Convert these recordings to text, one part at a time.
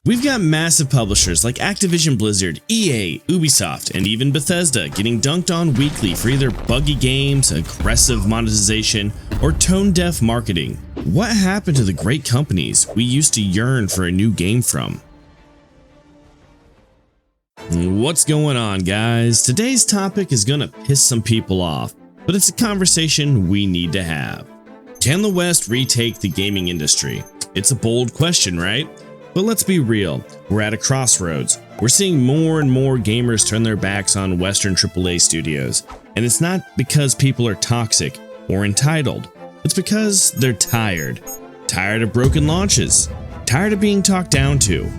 We've got massive publishers like Activision Blizzard, EA, Ubisoft, and even Bethesda getting dunked on weekly for either buggy games, aggressive monetization, or tone-deaf marketing. What happened to the great companies we used to yearn for a new game from? What's going on, guys? Today's topic is gonna piss some people off, but it's a conversation we need to have. Can the West retake the gaming industry? It's a bold question, right? But let's be real, we're at a crossroads. We're seeing more and more gamers turn their backs on Western AAA studios. And it's not because people are toxic or entitled. It's because they're tired. Tired of broken launches. Tired of being talked down to.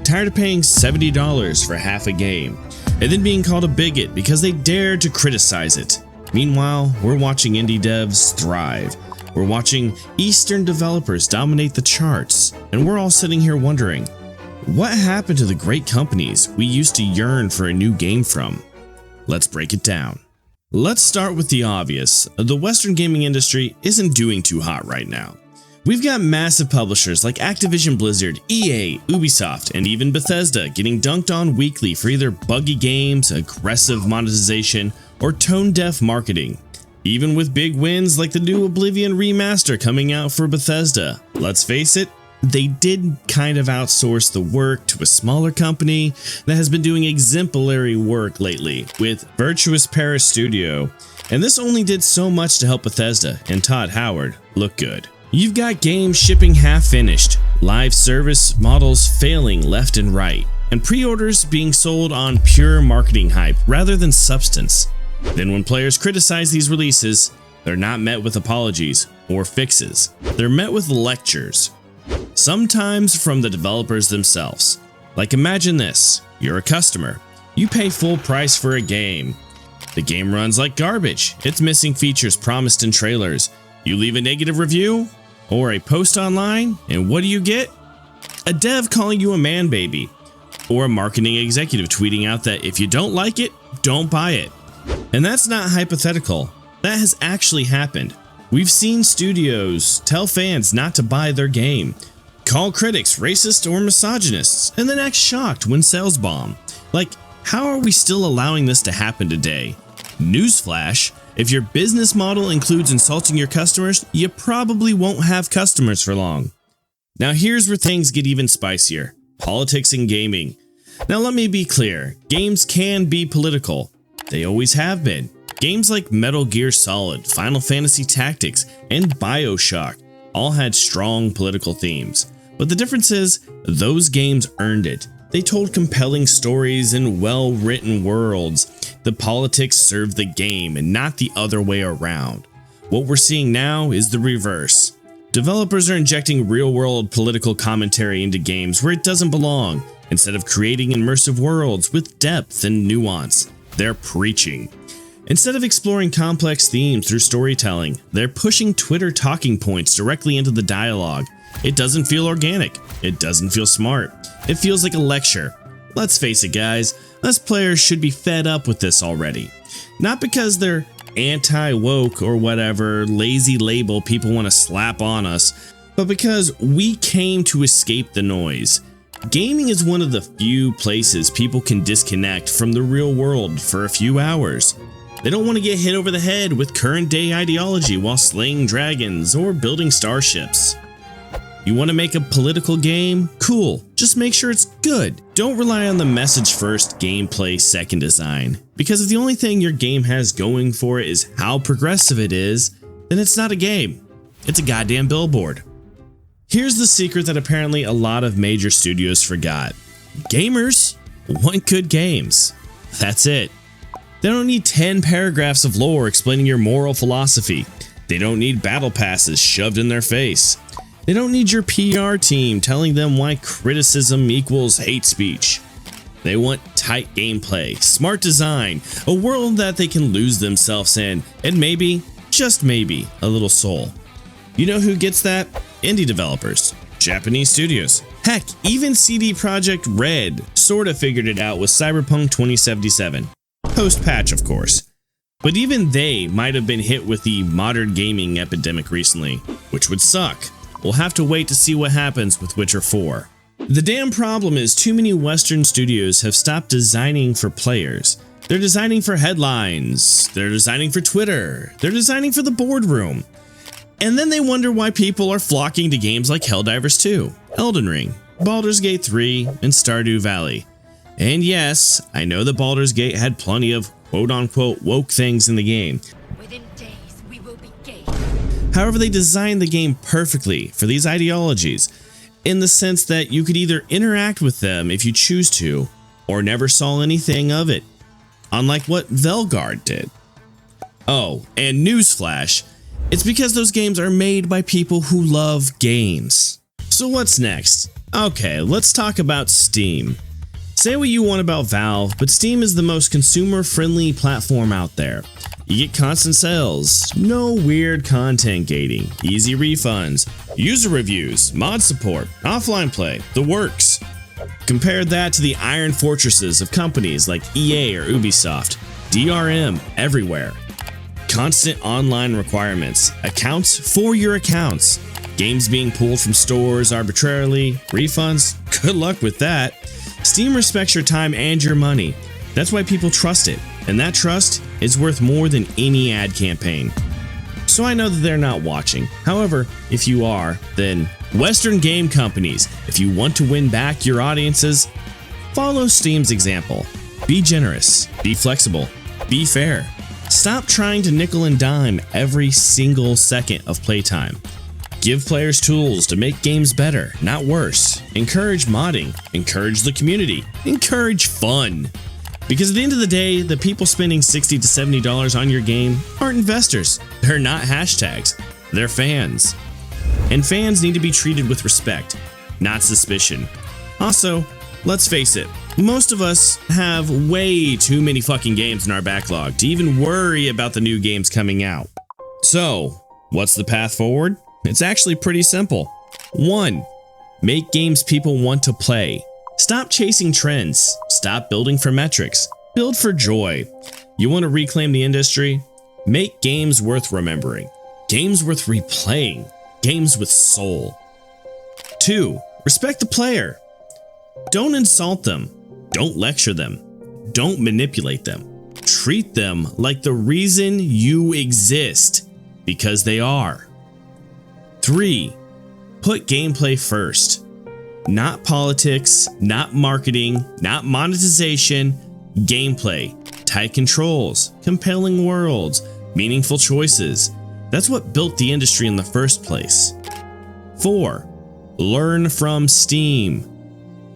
Tired of paying $70 for half a game. And then being called a bigot because they dared to criticize it. Meanwhile, we're watching indie devs thrive. We're watching Eastern developers dominate the charts, and we're all sitting here wondering, what happened to the great companies we used to yearn for a new game from? Let's break it down. Let's start with the obvious. The Western gaming industry isn't doing too hot right now. We've got massive publishers like Activision Blizzard, EA, Ubisoft, and even Bethesda getting dunked on weekly for either buggy games, aggressive monetization, or tone-deaf marketing. Even with big wins like the new Oblivion remaster coming out for Bethesda. Let's face it, they did kind of outsource the work to a smaller company that has been doing exemplary work lately with Virtuous Paris Studio, and this only did so much to help Bethesda and Todd Howard look good. You've got games shipping half finished, live service models failing left and right, and pre-orders being sold on pure marketing hype rather than substance. Then when players criticize these releases, they're not met with apologies or fixes. They're met with lectures, sometimes from the developers themselves. Like, imagine this, you're a customer, you pay full price for a game. The game runs like garbage, it's missing features promised in trailers. You leave a negative review or a post online, and what do you get? A dev calling you a man baby, or a marketing executive tweeting out that if you don't like it, don't buy it. And that's not hypothetical, that has actually happened. We've seen studios tell fans not to buy their game, call critics racist or misogynists, and then act shocked when sales bomb. Like, how are we still allowing this to happen today? Newsflash, if your business model includes insulting your customers, you probably won't have customers for long. Now here's where things get even spicier, politics and gaming. Now let me be clear, games can be political. They always have been. Games like Metal Gear Solid, Final Fantasy Tactics, and BioShock all had strong political themes. But the difference is, those games earned it. They told compelling stories in well-written worlds. The politics served the game and not the other way around. What we're seeing now is the reverse. Developers are injecting real-world political commentary into games where it doesn't belong. Instead of creating immersive worlds with depth and nuance, they're preaching. Instead of exploring complex themes through storytelling, they're pushing Twitter talking points directly into the dialogue. It doesn't feel organic. It doesn't feel smart. It feels like a lecture. Let's face it, guys, us players should be fed up with this already. Not because they're anti-woke or whatever lazy label people want to slap on us, but because we came to escape the noise. Gaming is one of the few places people can disconnect from the real world for a few hours. They don't want to get hit over the head with current day ideology while slaying dragons or building starships. You want to make a political game? Cool, just make sure it's good. Don't rely on the message first, gameplay second design. Because if the only thing your game has going for it is how progressive it is, then it's not a game. It's a goddamn billboard. Here's the secret that apparently a lot of major studios forgot. Gamers want good games. That's it. They don't need 10 paragraphs of lore explaining your moral philosophy. They don't need battle passes shoved in their face. They don't need your PR team telling them why criticism equals hate speech. They want tight gameplay, smart design, a world that they can lose themselves in, and maybe, just maybe, a little soul. You know who gets that? Indie developers, Japanese studios. Heck, even CD Projekt Red sorta figured it out with Cyberpunk 2077. Post-patch, of course. But even they might have been hit with the modern gaming epidemic recently, which would suck. We'll have to wait to see what happens with Witcher 4. The damn problem is too many Western studios have stopped designing for players. They're designing for headlines, they're designing for Twitter, they're designing for the boardroom. And then they wonder why people are flocking to games like Helldivers 2, Elden Ring, Baldur's Gate 3, and Stardew Valley. And yes, I know that Baldur's Gate had plenty of quote-unquote woke things in the game. Within days, we will be gay. However, they designed the game perfectly for these ideologies, in the sense that you could either interact with them if you choose to, or never saw anything of it, unlike what Velgard did. Oh, and newsflash, it's because those games are made by people who love games. So what's next? Okay, let's talk about Steam. Say what you want about Valve, but Steam is the most consumer-friendly platform out there. You get constant sales, no weird content gating, easy refunds, user reviews, mod support, offline play, the works. Compare that to the iron fortresses of companies like EA or Ubisoft, DRM everywhere. Constant online requirements, accounts for your accounts, games being pulled from stores arbitrarily, refunds, good luck with that. Steam respects your time and your money. That's why people trust it, and that trust is worth more than any ad campaign. So I know that they're not watching. However, if you are, then Western game companies, if you want to win back your audiences, follow Steam's example. Be generous, be flexible, be fair. Stop trying to nickel and dime every single second of playtime. Give players tools to make games better, not worse. Encourage modding, encourage the community, encourage fun. Because at the end of the day, the people spending $60 to $70 on your game aren't investors. They're not hashtags, they're fans. And fans need to be treated with respect, not suspicion. Also, let's face it, most of us have way too many fucking games in our backlog to even worry about the new games coming out. So, what's the path forward? It's actually pretty simple. 1. Make games people want to play. Stop chasing trends. Stop building for metrics. Build for joy. You want to reclaim the industry? Make games worth remembering. Games worth replaying. Games with soul. 2. Respect the player. Don't insult them. Don't lecture them. Don't manipulate them. Treat them like the reason you exist, because they are. 3. Put gameplay first. Not politics, not marketing, not monetization, gameplay, tight controls, compelling worlds, meaningful choices. That's what built the industry in the first place. 4. Learn from Steam.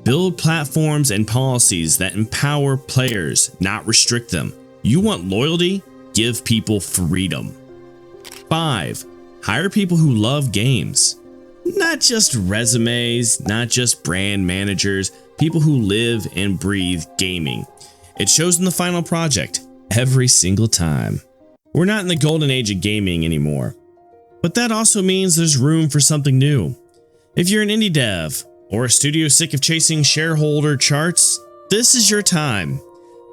Build platforms and policies that empower players, not restrict them. You want loyalty? Give people freedom. 5. Hire people who love games. Not just resumes, not just brand managers, people who live and breathe gaming. It shows in the final project every single time. We're not in the golden age of gaming anymore, but that also means there's room for something new. If you're an indie dev or a studio sick of chasing shareholder charts, this is your time.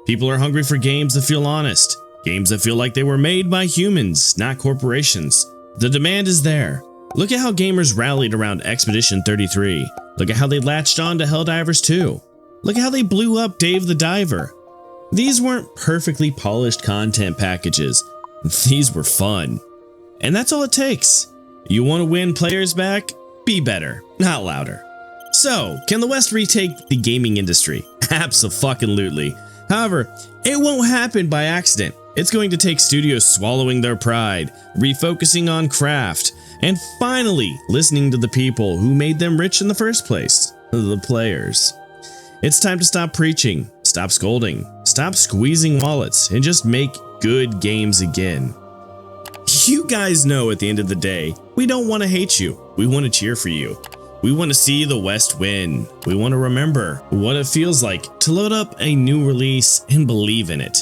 People are hungry for games that feel honest, games that feel like they were made by humans, not corporations. The demand is there. Look at how gamers rallied around Expedition 33. Look at how they latched on to Helldivers 2. Look at how they blew up Dave the Diver. These weren't perfectly polished content packages. These were fun. And that's all it takes. You want to win players back? Be better, not louder. So, can the West retake the gaming industry? Abso-fucking-lutely. However, it won't happen by accident. It's going to take studios swallowing their pride, refocusing on craft, and finally listening to the people who made them rich in the first place, the players. It's time to stop preaching, stop scolding, stop squeezing wallets, and just make good games again. You guys know at the end of the day, we don't want to hate you, we want to cheer for you. We want to see the West win. We want to remember what it feels like to load up a new release and believe in it.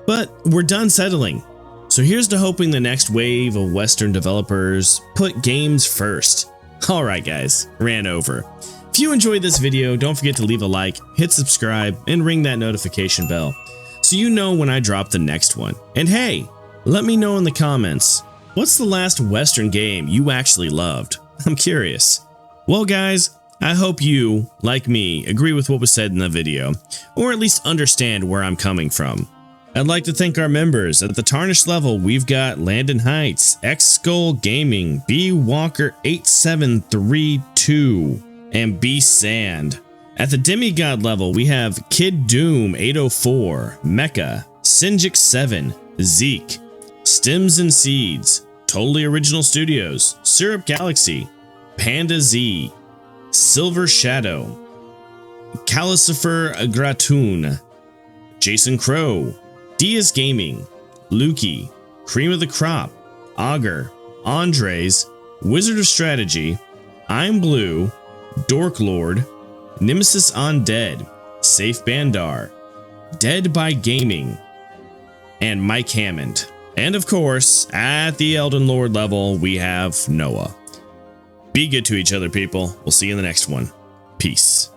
But we're done settling. So here's to hoping the next wave of Western developers put games first. Alright guys, ran over. If you enjoyed this video, don't forget to leave a like, hit subscribe, and ring that notification bell so you know when I drop the next one. And hey, let me know in the comments, what's the last Western game you actually loved? I'm curious. Well guys, I hope you, like me, agree with what was said in the video, or at least understand where I'm coming from. I'd like to thank our members. At the Tarnished level, we've got Landon Heights, X Skull Gaming, B Walker 8732, and B Sand. At the Demigod level, we have Kid Doom 804, Mecha, Sinjik 7, Zeke, Stems and Seeds, Totally Original Studios, Syrup Galaxy, Panda Z, Silver Shadow, Calcifer Gratoon, Jason Crow, Diaz Gaming, Lukey, Cream of the Crop, Augur, Andres, Wizard of Strategy, I'm Blue, Dork Lord, Nemesis Undead, Safe Bandar, Dead by Gaming, and Mike Hammond. And of course, at the Elden Lord level, we have Noah. Be good to each other, people. We'll see you in the next one. Peace.